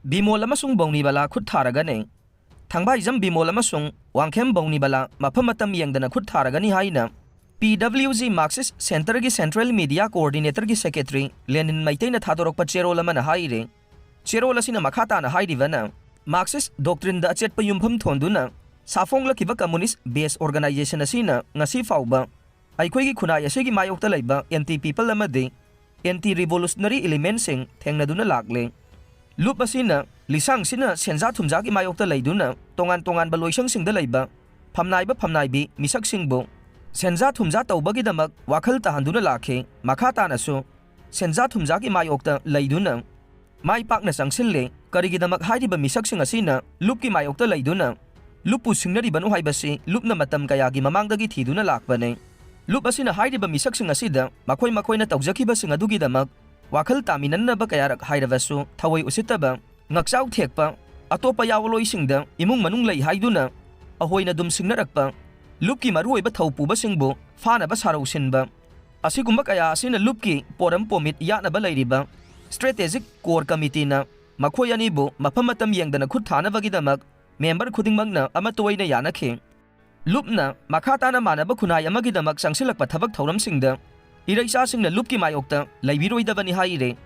Bimol Amasung Bounibala Khut Tharagani Thangbai Jam Bimol Amasung Wangkem Bounibala Mapamatam Yangdana Khut Tharagani Haina PWG Marxist Center की Central Media Coordinator की Secretary Lenin Maitena Thadorok Cherola Mana Haire Cherola Sina Makata na Haidivana Marxist Doctrine da Achet Payumpam Thonduna Safong Lakiva Communist Base Organization Asina Ngasi Fauba Aikoi Kuna Yasegi Mayokta Laiba Anti People Amade Anti Revolutionary Elements Sing Tengnaduna Lakle Loop Asina Lisang Sina Senza Tumzaki Mayokta Laiduna Tongan Baloisang Sing the Laiba Pamnaibi Misak Singbo Senza Tumza Taubagidamak Wakal Tahanduna Lake Makata Naso Senza Tumzaki Mayokta Laiduna Mai Pakna Sangsile Karigidamak Haidiba Misak Sing Asina Lupki Mayokta Laiduna Lupu Singnari Banu Haibasi Lupna Matam Kayagi Mamangdagi Tiduna Lakbane Lup Asina Haidiba Misak Sing Asida Makoi na Tauzaki Basing Adugidamak Wakal Taminana Bakayarak Haidabasu Tawai Usitaba Ngaksau Tekpa Atopa Yawaloi Singda Imung Manung Lay Haiduna Ahoy na Dum Singnarakpa Lupki Marui Bataupu Basingbo Fana Basaro Sinba Asikumakaya Asina Lupki Poram Pomit Yana Balairiba Strategic Core Committee na Makoyanibo Mapamatam Yangdana Khutana Vagidamak Member Kuding Magna Amatoy na Yanake Lupna Makata na Manaba Kunaya Magidamak Sangsilak Patabak Tauram Singda Iraisa Sing na Lupki Mayokta Laibiroi Davani Haire